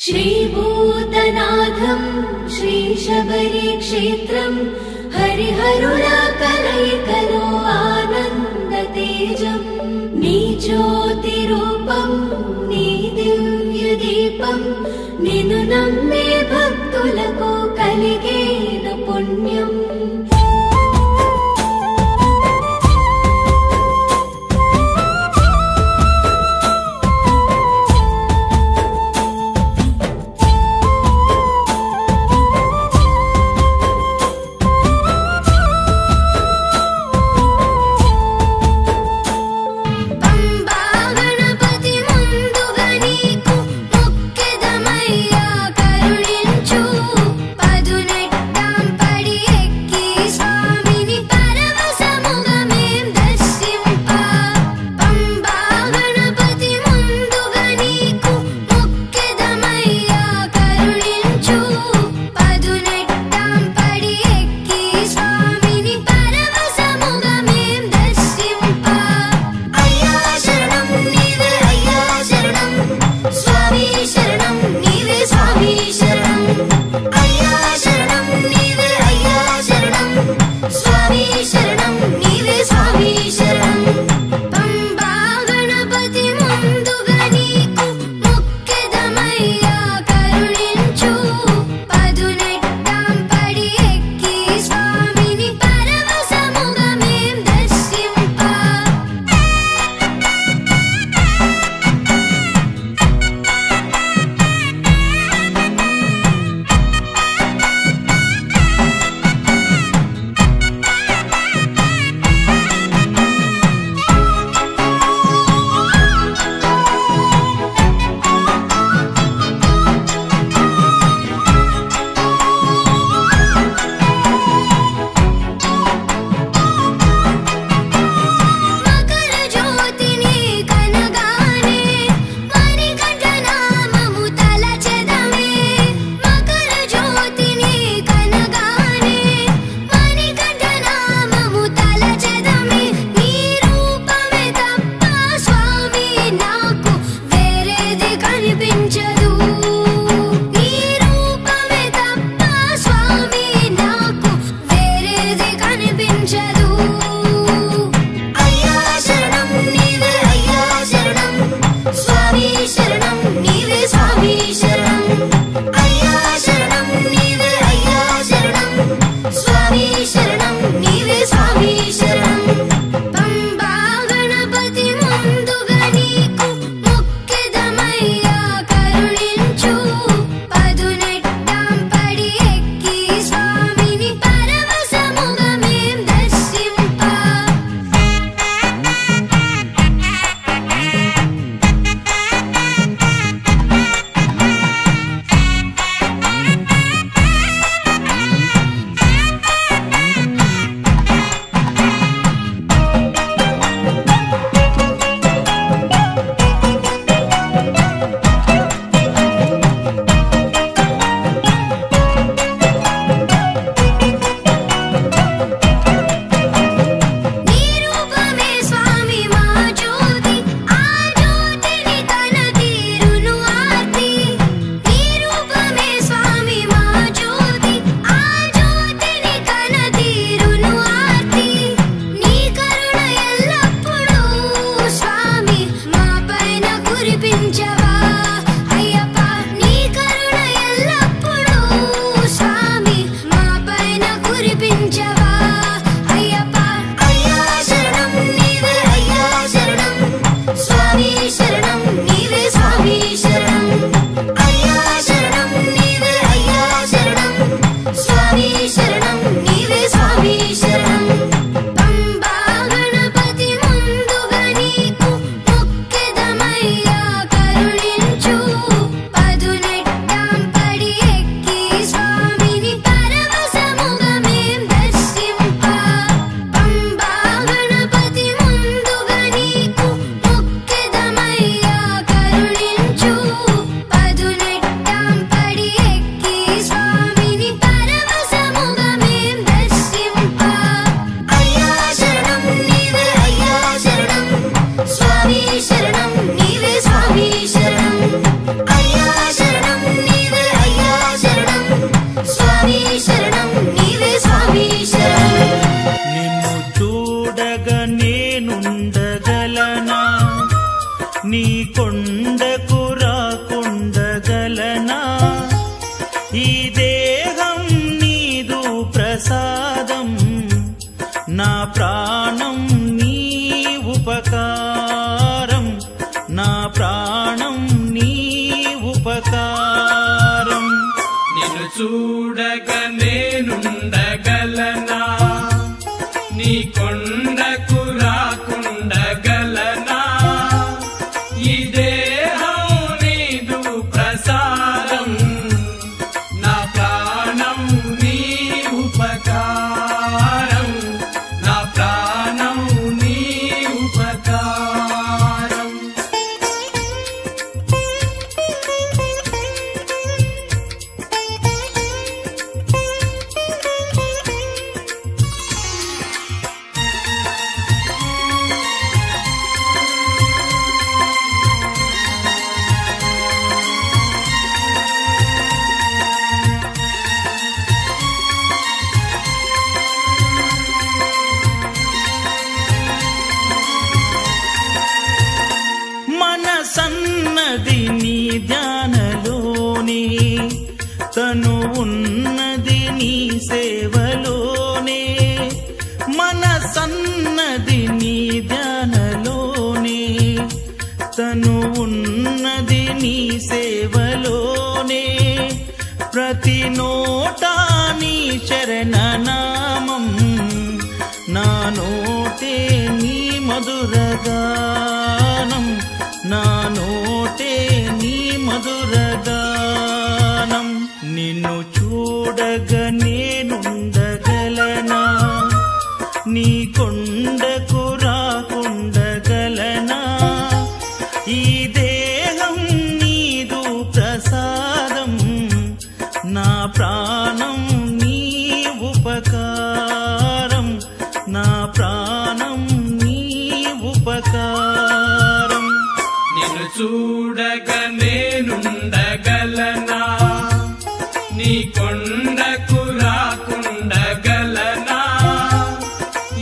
श्रीभूतनाथं श्रीशबरी क्षेत्रं हरिहरुला कलैकलो आनन्दतेजं नी ज्योतिरूपं नी दिव्यदीपं निनु नम्मे भक्तुలకు కలిగేన పుణ్యం। పదునెట్టాం పడి ప్రసాదం నా ప్రాణం నీ ఉపకారం నా ప్రాణం నీ ఉపకారం నిన్ను చూడగా నేనుండగలనా నీ కొండకు రాకుండగలనా ఈ దేహం నీదు ప్రసాదం నా ప్రాణం నీ ఉపకారం నా ప్రాణం నీ ఉపకారం మనసన్నది నీ ధ్యానలోనే తను ఉన్నది నీ సేవలోనే మనసన్నది నీ ధ్యానలోనే తను ఉన్నది నీ సేవలోనే ప్రతి నోటా నీ శరణనామం నా నోటే నీ మధురగానం నా నోటే నీ మధురగానం నిన్ను చూడగా నేనుండగలనా నీ కొండకు రాకుండగలనా ఈ దేహం నీదు ప్రసాదం నా ప్రాణం నీ ఉపకారం నా ప్రాణం నీ ఉపకారం నిన్ను చూడగా నేనుండగలనా నీ కొండకు రాకుండగలనా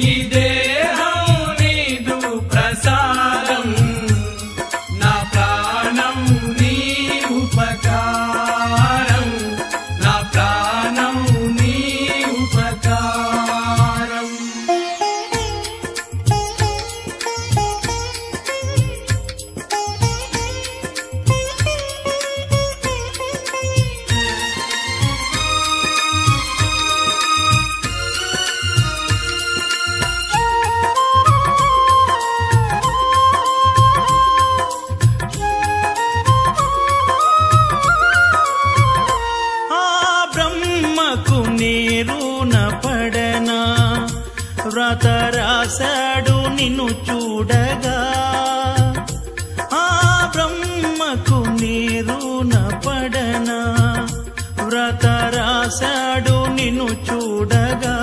ఈ దేహం నీదు ప్రసాదం నా ప్రాణం నీ ఉపకారం నా ప్రాణం నీ ఉపకారం నేరున పడనా వ్రత రాశాడు నిన్ను చూడగా ఆ బ్రహ్మకు నేరున పడనా వ్రత రాశాడు నిన్ను చూడగా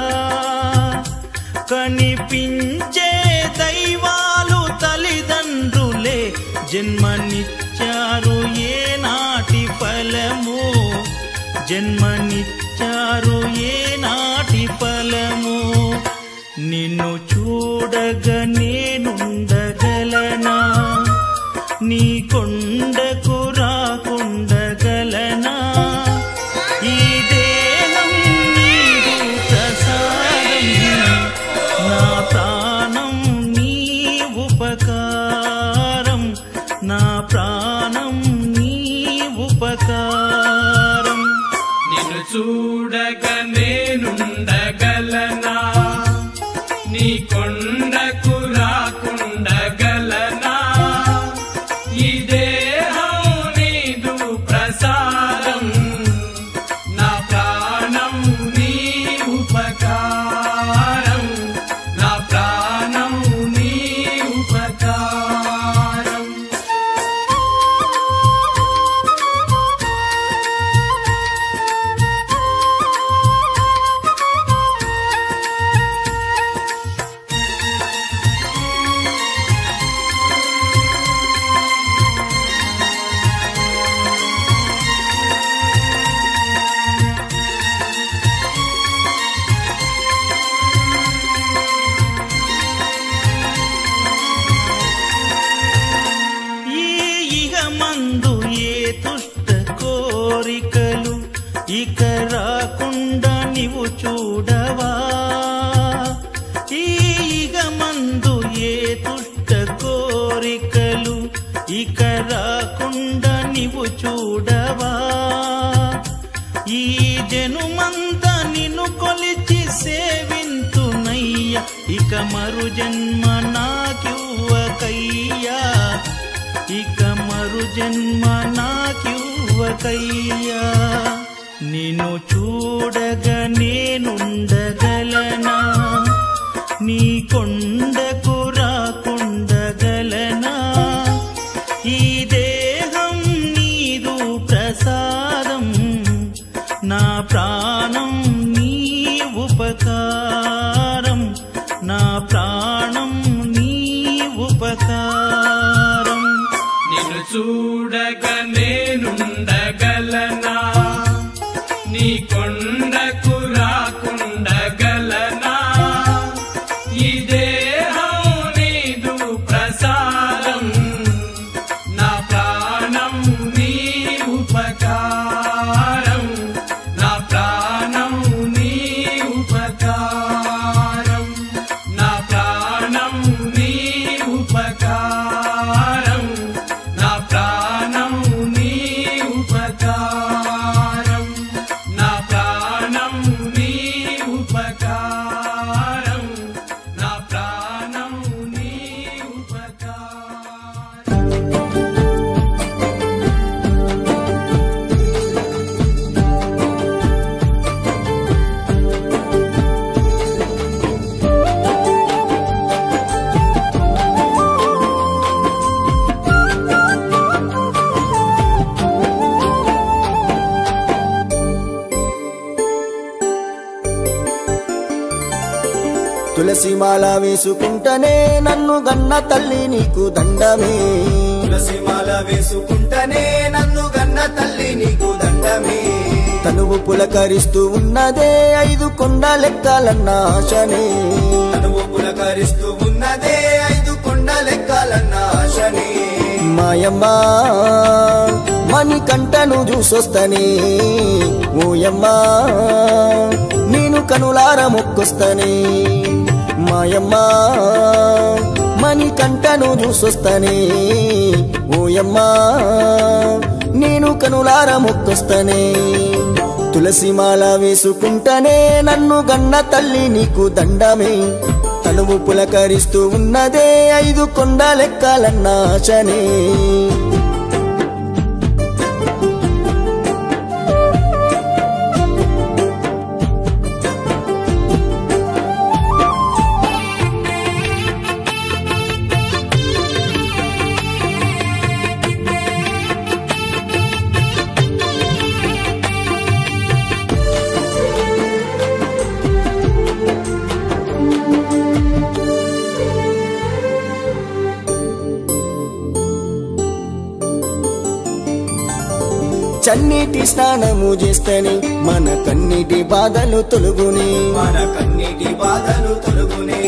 కనిపించే దైవాలు తల్లిదండ్రులే జన్మనిచ్చారు ఏనాటి ఫలము జన్మనిచ్చారు ఏనాటి ఫలము నిన్ను చూడగా నేనుండగలనా నీ కొండకు రాకుండగలనా ఈ దేహం నీదు ప్రసాదం నా ప్రాణం నీ ఉపకారం నా ప్రాణం నీ ఉపకారం నిన్ను చూడగా నేనుండగలనా నీ కొండకు రాకుండగలనా ఈ దేహం నీదు ప్రసాదం నా ప్రాణం నీ ఉపకారం నా ప్రాణం నీ ఉపకారం చూడవా ఈగమందు ఏ దుష్ట కోరికలు ఇక రాకుండా నీవు చూడవా ఈ జనుమంతా నిన్ను కొలిచి సేవింతునయ్య ఇక మరు జన్మ నాకివ్వకయ్యా ఇక మరు జన్మ నాకివ్వకయ్యా నిన్ను చూడగా నేనుండగలనా నీ కొండకు రాకుండగలనా ఈ దేహం నీదు ప్రసాదం నా ప్రాణం నీ ఉపకారం నా ప్రాణం నీ ఉపకారం నిన్ను చూడగా నేనుండగలనా నీ కొండకు రాకుండగలనా ఈ దేహం నీదు ప్రసాదం నా ప్రాణం నీ ఉపకారం నా ప్రాణం నీ ఉపకారం నా ప్రాణం నీ ఉపకారం నా ప్రాణం నీ ఉపకారం నా ప్రాణం నీ ఉపకారం నా ప్రాణం నీ ఉపకారం తులసి మాల వేసుకుంటనే నన్ను గన్న తల్లి నీకు దండమే తులసి మాల వేసుకుంటనే నన్ను గన్న తల్లి నీకు దండమే తనువు పులకరిస్తూ ఉన్నదే 5 కొండ లెక్కాలన్న ఆశనే తనువు పులకరిస్తూ ఉన్నదే 5 కొండ లెక్కాలన్న ఆశనే మాయమ్మ మణికంఠను చూసొస్తనే ఓయమ్మ నేను కనులార మొక్కొస్తనే మాయమ్మ మణికంఠను చూసొస్తనే ఓయమ్మ నేను కనులార మొక్కొస్తనే తులసి మాల వేసుకుంటనే నన్ను గన్న తల్లి నీకు దండమే తనువు పులకరిస్తూ ఉన్నదే 5 కొండ లెక్కాలన్న ఆశనే చన్నీటి స్నానము చేస్తేనే మన కన్నీటి బాధలు తొలుగునే మన కన్నీటి బాధలు తొలగునే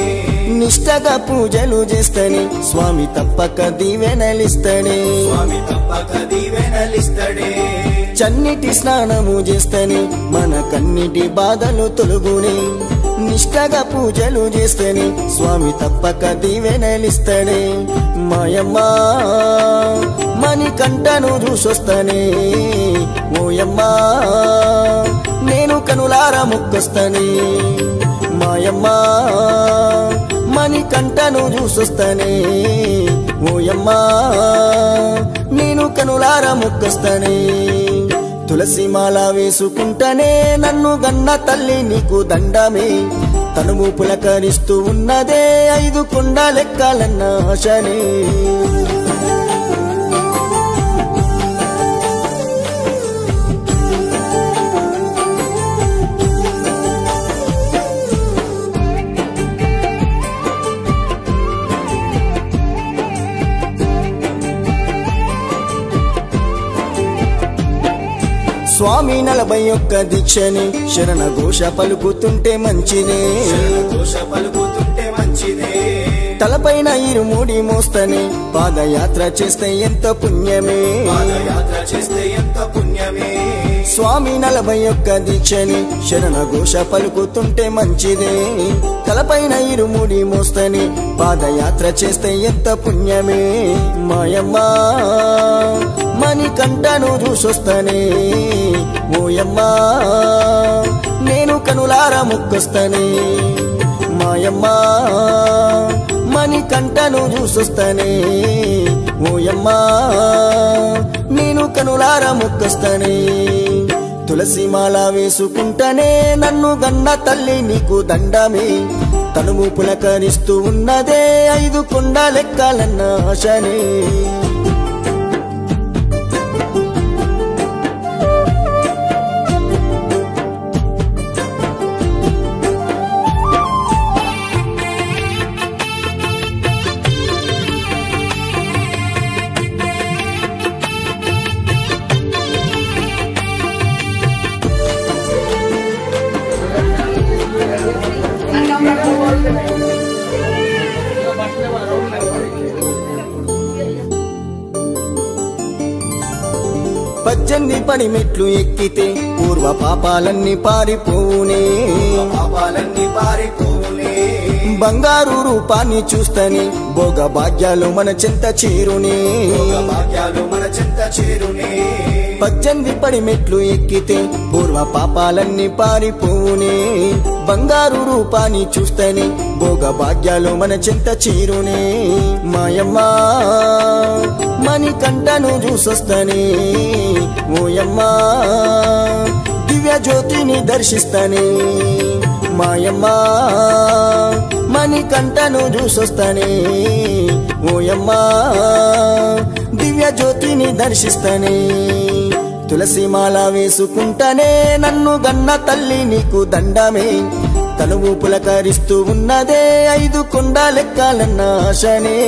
నిష్టగా పూజలు చేస్తేనే స్వామి తప్పక దీవెనలిస్తనే స్వామి తప్పక దీవెనలిస్తడే చన్నీటి స్నానము చేస్తేనే మన కన్నీటి బాధలు తొలుగునే నిష్టగా పూజలు చేస్తేనే స్వామి తప్పక దీవెనలిస్తడే మాయమ్మ మణికంఠను చూసొస్తనే ఓయమ్మ నేను కనులార మొక్కొస్తనే మాయమ్మ మణికంఠను చూసొస్తనే ఓయమ్మ నేను కనులార మొక్కొస్తనే తులసి మాల వేసుకుంటనే నన్ను గన్న తల్లి నీకు దండమే తనువు పులకరిస్తూ ఉన్నదే 5 కొండ లెక్కాలన్న ఆశనే స్వామి 41 దీక్షని శరణ ఘోష పలుకుతుంటే మంచిదే శరణ ఘోష పలుకుతుంటే మంచిదే తలపైన ఇరుముడి మోస్తని పాదయాత్ర చేస్తే ఎంత పుణ్యమే, పాదయాత్ర చేస్తే ఎంత పుణ్యమే. స్వామి 41 దీక్షని శరణ ఘోష పలుకుతుంటే మంచిదే. తలపైన ఇరుముడి మోస్తని పాదయాత్ర చేస్తే ఎంత పుణ్యమే. మాయమ్మ మణికంఠను చూసొస్తనే, ఓయమ్మ నేను కనులార ముక్కొస్తనే. మాయమ్మ మణికంఠను చూసొస్తనే, ఓయమ్మ నేను కనులార ముక్కొస్తనే. తులసి మాల వేసుకుంటనే నన్ను గన్న తల్లి నీకు దండమే. తనువు పులకరిస్తూ ఉన్నదే 5 కొండలెక్కాలన్న ఆశనే. పద్దెనిమిది పడి మెట్లు ఎక్కితే పూర్వ పాపాలన్నీ పారిపోవునే, పాపాలన్నీ పారిపోవునే. బంగారు రూపాన్ని చూస్తని భోగ భాగ్యాలు మన చెంత చేరునే, భాగ్యాలు మన చెంత చేరునే. 18 పడి మెట్లు ఎక్కితే పూర్వ పాపాలన్నీ పారిపోవునే, బంగారు రూపాన్ని చూస్తని భోగ భాగ్యాలు మన చెంత చేరునే. మాయమ్మ మణికంఠను చూసొస్తనే, ఓయమ్మ దివ్య జ్యోతిని దర్శిస్తనే. మాయమ్మ మణికంఠను చూసొస్తనే, ఓయమ్మ దివ్య జ్యోతిని దర్శిస్తనే. తులసి మాల వేసుకుంటనే నన్ను గన్న తల్లి నీకు దండమే. తనువు పులకరిస్తూ ఉన్నదే 5 కొండలెక్కాలన్న ఆశనే.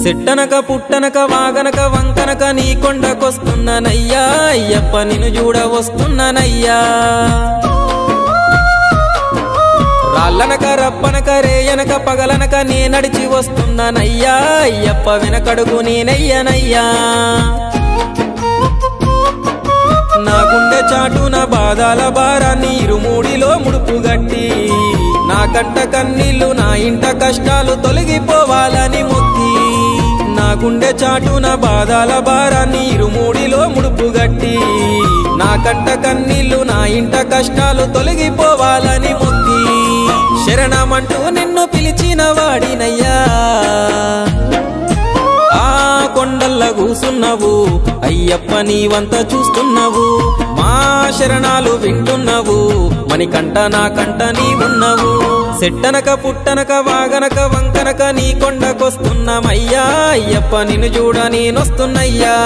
సెట్టనక పుట్టనక వాగనక వంకనక నీ కొండకొస్తున్నానయ్యా. అయ్యప్ప నిన్ను చూడ వస్తున్నానయ్యా. రాళ్ళనక రప్పనక రేయనక పగలనక నే నడిచి వస్తున్నానయ్యా. అయ్యప్ప వెనకడుగు నేనయ్యనయ్యా. నా గుండె చాటున బాధల భారాన్ని ఇరుమూడిలో ముడుపుగట్టి, నా కంట కన్నీళ్లు నా ఇంట కష్టాలు తొలగిపోవాలని మొక్కి, నా గుండె చాటున బాధల భారాన్ని ఇరుమూడిలో ముడుపుగట్టి, నా కంట కన్నీళ్లు నా ఇంట కష్టాలు తొలగిపోవాలని మొక్కి, శరణమంటూ నిన్ను పిలిచిన వాడినయ్యా. ఆ కొండల్ల కూసున్నవు అయ్యప్ప నీవంత చూస్తున్నావు. మా శరణాలు వింటున్నావు మణికంఠ నా కంట నీవున్నావు. సెట్టనక పుట్టనక వాగనక వంకనక నీ కొండకొస్తున్నామయ్యా. అయ్యప్ప నిన్ను చూడ నేనొస్తున్నయ్యా.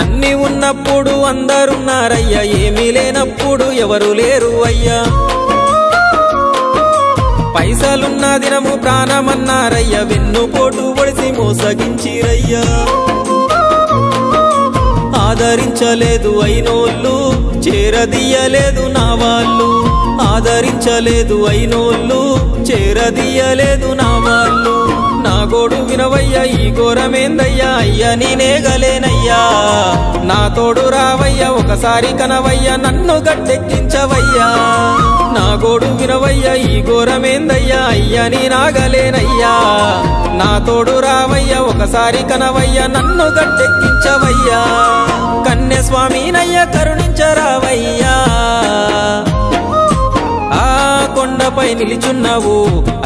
అన్ని ఉన్నప్పుడు అందరున్నారయ్యా, ఏమీ లేనప్పుడు ఎవరు లేరు అయ్యా. పైసలున్న దినము ప్రాణమన్నారయ్యా, వెన్నుపోటు పొడిసి మోసగించిరయ్యా. ఆదరించలేదు అయినోళ్ళు, చేరదీయలేదు నా వాళ్ళు. ఆదరించలేదు అయినోళ్ళు, చేరదీయలేదు నా వాళ్ళు. నా గోడు వినవయ్యా ఈ ఘోరమేందయ్యా. అయ్యా నేనేగలేనయ్యా, నా తోడు రావయ్యా. ఒకసారి కనవయ్యా నన్ను గట్టెక్కించవయ్యా. నా గోడు వినవయ్యా ఈ ఘోరమేందయ్యా. అయ్యా నేనాగలేనయ్యా, నా తోడు రావయ్యా. ఒకసారి కనవయ్యా నన్ను గట్టెక్కించవయ్యా. కన్య స్వామినయ్యా కరుణించరావయ్యా. ఆ కొండపై నిలిచున్నావు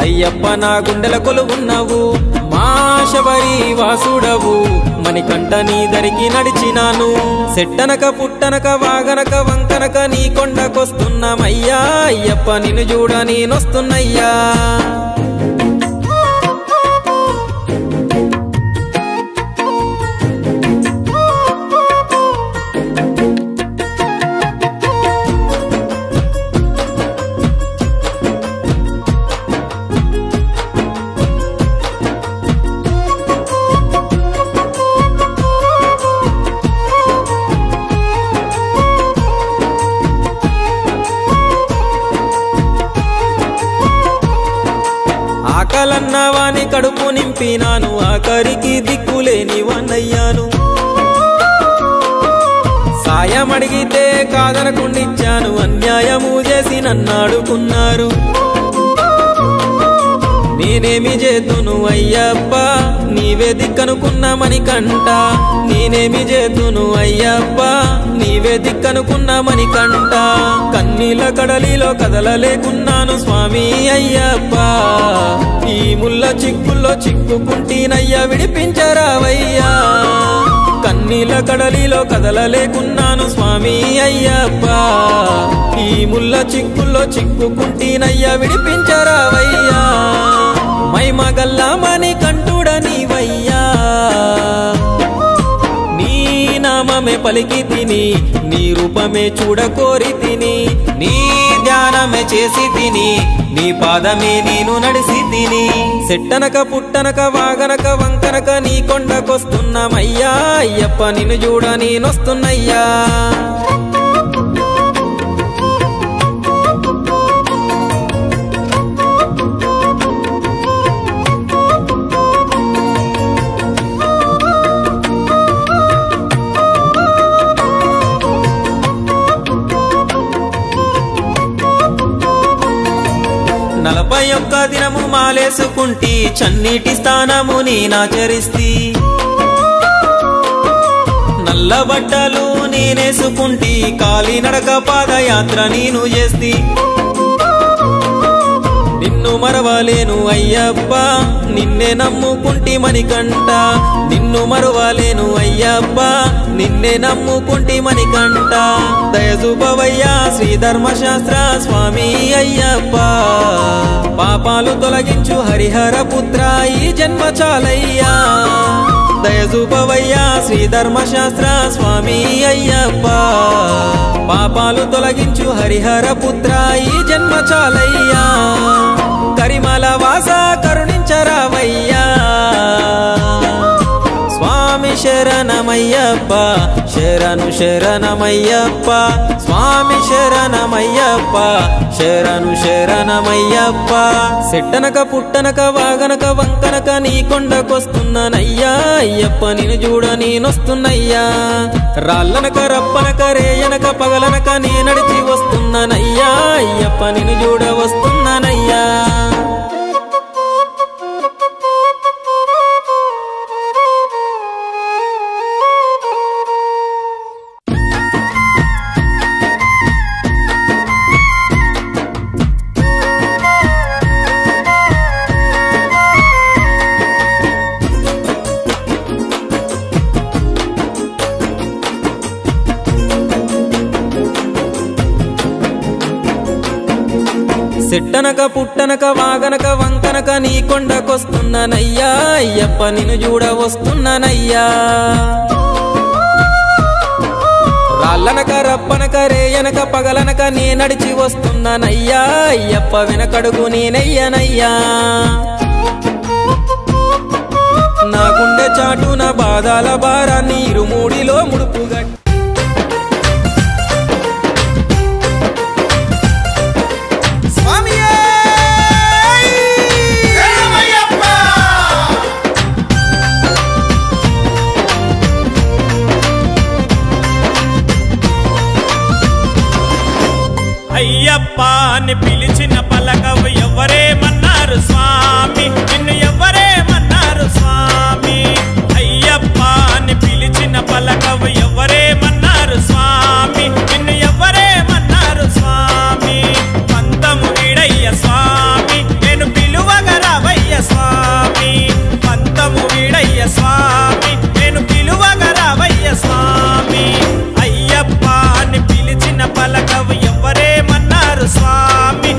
అయ్యప్ప, నా గుండెల కొలువున్నావు. మా శబరి వాసుడవు మణికంఠ నీ దరికి నడిచినాను. సెట్టనక పుట్టనక వాగనక వంకనక నీ కొండకొస్తున్నామయ్యా. అయ్యప్ప నిన్ను చూడ నేనొస్తున్నయ్యా. ఆకలన్నవాని కడుపు నింపినాను ఆఖరికి దిక్కులేని వాన్నయ్యాను సాయం అడిగితే కాదనకుండిచ్చాను అన్యాయము చేసి నన్నాడుకున్నారు నేనేమి చేతును అయ్యప్ప నీవే దిక్కనుకున్న మణికంఠ నేనేమి చేతును అయ్యప్ప నీవే దిక్కనుకున్న మణికంఠ కన్నీల కడలిలో కదలలేకున్నాను స్వామి అయ్యప్ప ఈ ముల్ల చిక్కుల్లో చిక్కుకుంటీనయ్యా విడిపించరావయ్యా కన్నీల కడలిలో కదలలేకున్నాను స్వామి అయ్యప్ప ఈ ముల్ల చిక్కుల్లో చిక్కుకుంటీనయ్యా విడిపించరావయ్యా మైమగల్లా మణికంఠుడ నీవయ్యా నీ నామమే పలికి తిని నీ రూపమే చూడకోరి తిని నీ ధ్యానమే చేసి తిని నీ పాదమే నేను నడిసి తిని సెట్టనక పుట్టనక వాగనక వంకనక నీ కొండకొస్తున్నామయ్యా అయ్యప్ప నిన్ను చూడ నేనొస్తున్నయ్యా నలభై ఒక్క దినము మాలేసుకుంటి చన్నీటి స్థానము నేనాచరిస్తి నల్ల బట్టలు నేనేసుకుంటి కాలినడక పాదయాత్ర నేను చేస్తి నిన్ను మరవలేను అయ్యప్ప నిన్నే నమ్ముకుంటి మణికంఠ నిన్ను మరవలేను అయ్యప్ప నిన్నే నమ్ముకుంటి మణికంఠ దయజూపవయ్యా శ్రీ ధర్మశాస్త్ర స్వామి అయ్యప్ప పాపాలు తొలగించు హరిహర పుత్ర ఈ జన్మ చాలయ్యా దయజూపవయ్యా శ్రీ ధర్మశాస్త్ర స్వామి అయ్యప్ప పాపాలు తొలగించు హరిహర పుత్ర ఈ జన్మ చాలయ్యా కరిమల వాస కరుణించరావయ్యా స్వామి శరణమయ్యప్ప శరణు శరణమయ్యప్ప స్వామి శరణమయ్యప్ప శరణు శరణమయ్యప్ప సెట్టనక పుట్టనక వాగనక వంకనక నీ కొండకొస్తున్నానయ్యా అయ్యప్ప నిన్ను చూడ నేనొస్తున్నయ్యా రాళ్ళనక రప్పనక రేయనక పగలనక నే నడిచి వస్తున్నానయ్యా అయ్యప్ప నిన్ను చూడ వస్తున్నానయ్యా సెట్టనక పుట్టనక వాగనక వంకనక నీ కొండకొస్తున్నానయ్యా అయ్యప్ప నిన్ను చూడ వస్తున్నానయ్యా రాళ్ళనక రప్పనక రేయనక పగలనక నే నడిచి వస్తున్నానయ్యా అయ్యప్ప వెనకడుగు నేనయ్యనయ్యా నా గుండె చాటున బాధల భారాన్ని ఇరుమూడిలో ముడుపుగట్టి అయ్యప్ప అని పిలిచిన పలకవు ఎవరేమన్నారు స్వామి నిన్ను ఎవరేమన్నారు స్వామి అయ్యప్ప అని పిలిచిన పలకవు ఎవరేమన్నారు స్వామి నిన్ను ఎవరేమన్నారు స్వామి పంతము వీడయ్య స్వామి నేను పిలువగరావయ్య స్వామి పంతము వీడయ్య స్వామి నేను పిలువగరావయ్య స్వామి అయ్యప్ప అని పిలిచిన పలకవు ఎవరేమన్నారు స్వామి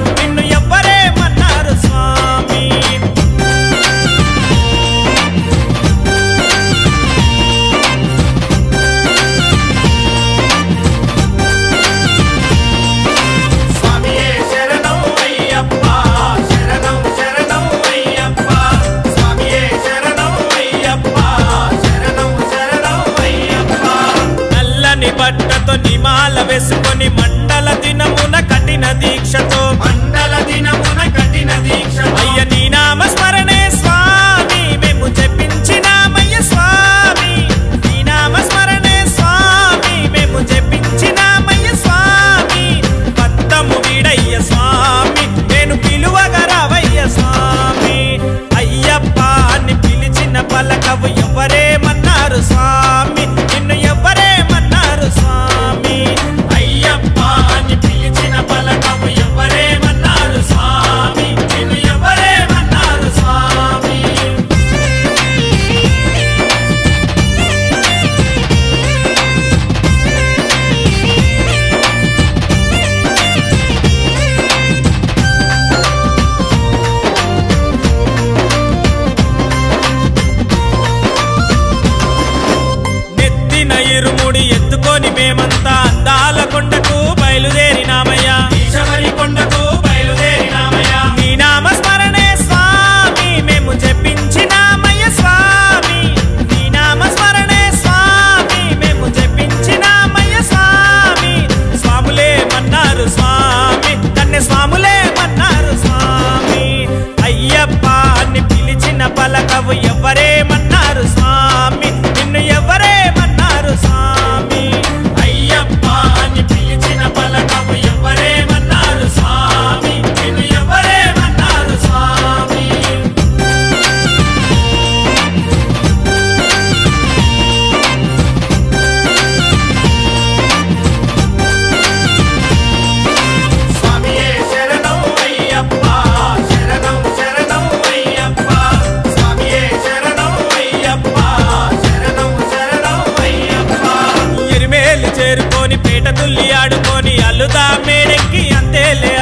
అల్లుదా మేడెక్కి అంతేలే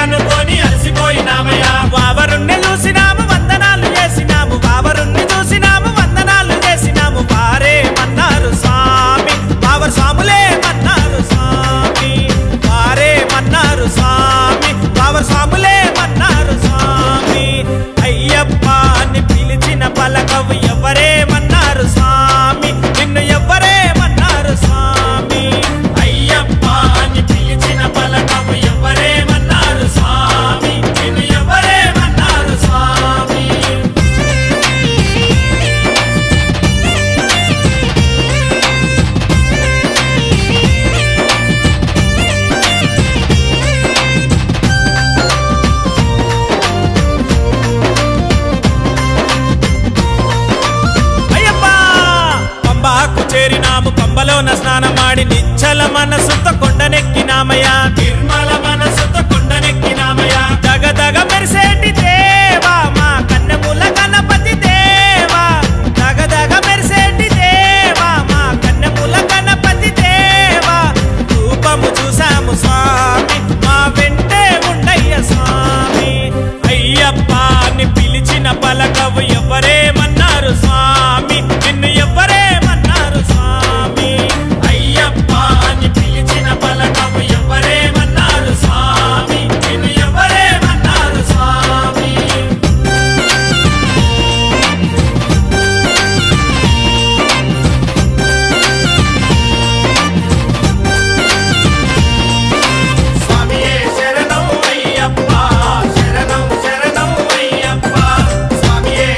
అనుకొని అలసిపోయినామయ్యా వావరుణ్ణి చూసినాము వందనాలు చేసినాము వావరుణ్ణి చూసినాము వందనాలు చేసినాము వారే మన్నారు స్వామి వావరు స్వాములే మన్నారు స్వామి వారే మన్నారు స్వామి వావరు స్వాములే మన్నారు స్వామి అయ్యప్ప అని పిలిచిన పలకవు ఎవరేమన్నారు స్వామి నిన్ను ఎవరేమన్నారు స్వామి అయ్యప్ప అని పిలిచిన పలకవు ఎవరేమన్నారు స్వామి నిన్ను ఎవరేమన్నారు స్వామి పంబాకు చేరినాము పంబలోన స్నానమాడి నిచ్చల మనసుతో కొండనెక్కినామయ్యా నిర్మల మనసుతో కొండనెక్కినామయ్యా దగదగ మెరిసేటి దేవా మా కన్నెముల గణపతి దేవా దగదగ మెరిసేటి దేవా మా కన్నెముల గణపతి దేవా రూపము చూసాము స్వామి మా వెంటే ఉండయ్య స్వామి అయ్యప్ప అని పిలిచిన పలకవు ఎవరేమన్నారు స్వామి నిన్ను ఎవరేమన్నారు స్వామి అయ్యప్ప అని పిలిచిన పలకవు ఎవరేమన్నారు స్వామి నిన్ను ఎవరేమన్నారు స్వామి స్వామియే శరణం అయ్యప్ప శరణం శరణం అయ్యప్ప స్వామియే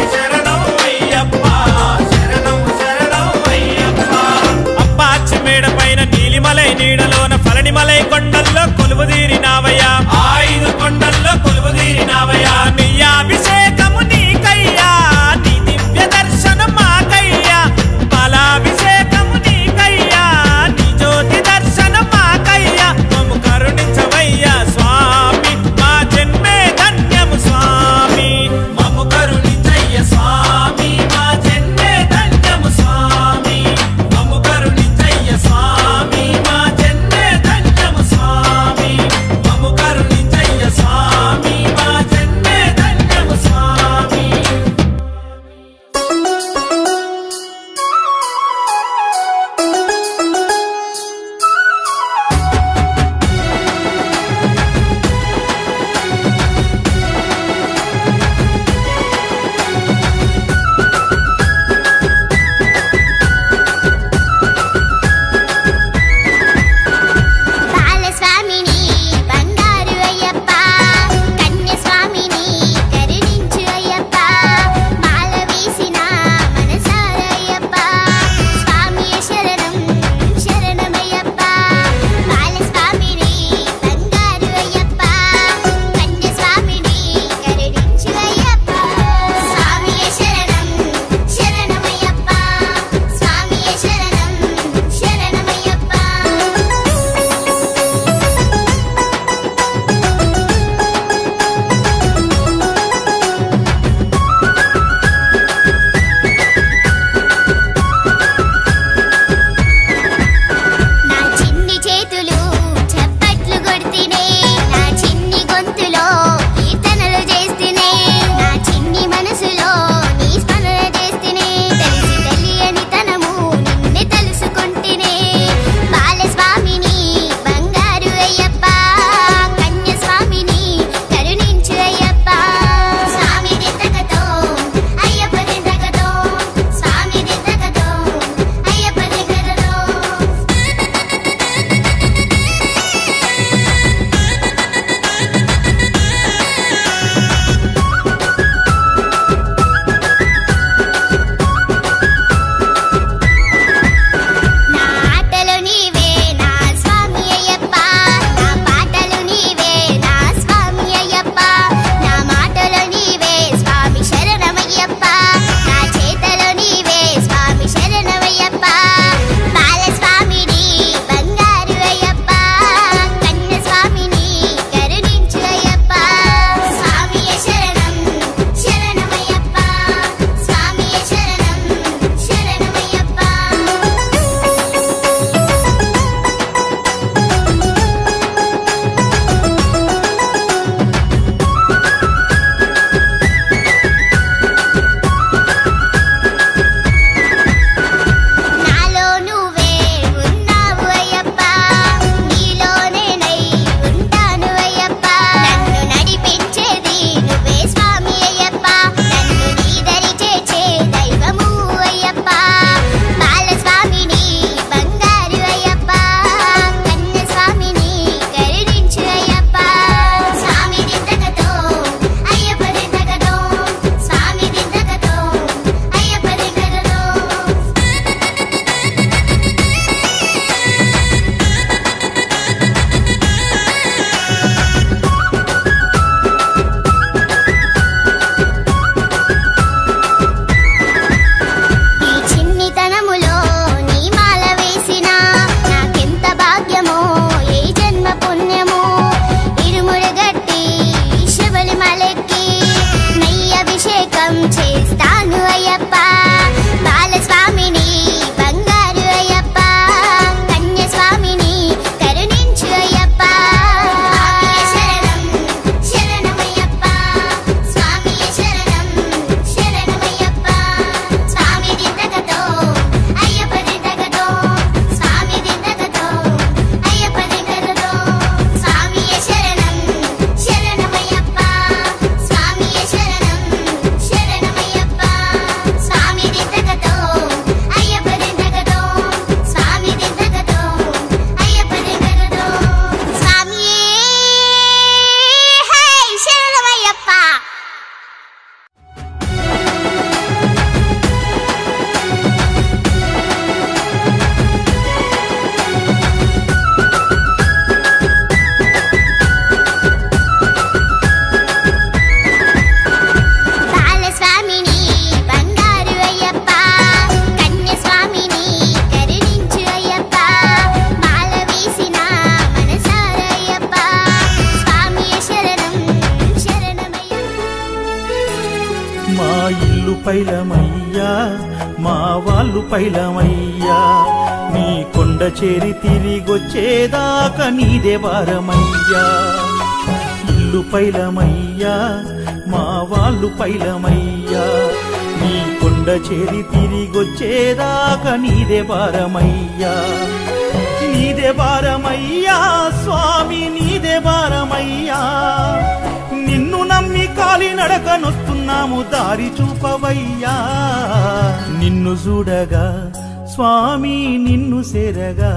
ఇల్లు పైలమయ్యా మా వాళ్ళు పైలమయ్యా నీ కొండ చేరి తిరిగొచ్చేదాకా నీదే భారమయ్యా ఇల్లు పైలమయ్యా మా వాళ్ళు పైలమయ్యా నీ కొండ చేరి తిరిగొచ్చేదాకా నీదే భారమయ్యా నీదే భారమయ్యా స్వామి నీదే భారమయ్యా నిన్ను నమ్మి కాలి నడకనొస్తున్నాము దారి చూపవయ్యా నిన్ను చూడగా స్వామి నిన్ను సేరగా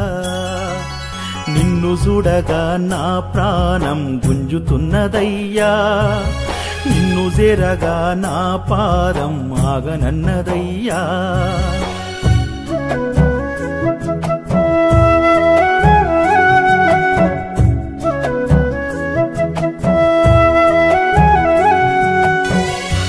నిన్ను చూడగా నా ప్రాణం గుంజుతున్నదయ్యా నిన్ను చేరగా నా పాదం ఆగనన్నదయ్యా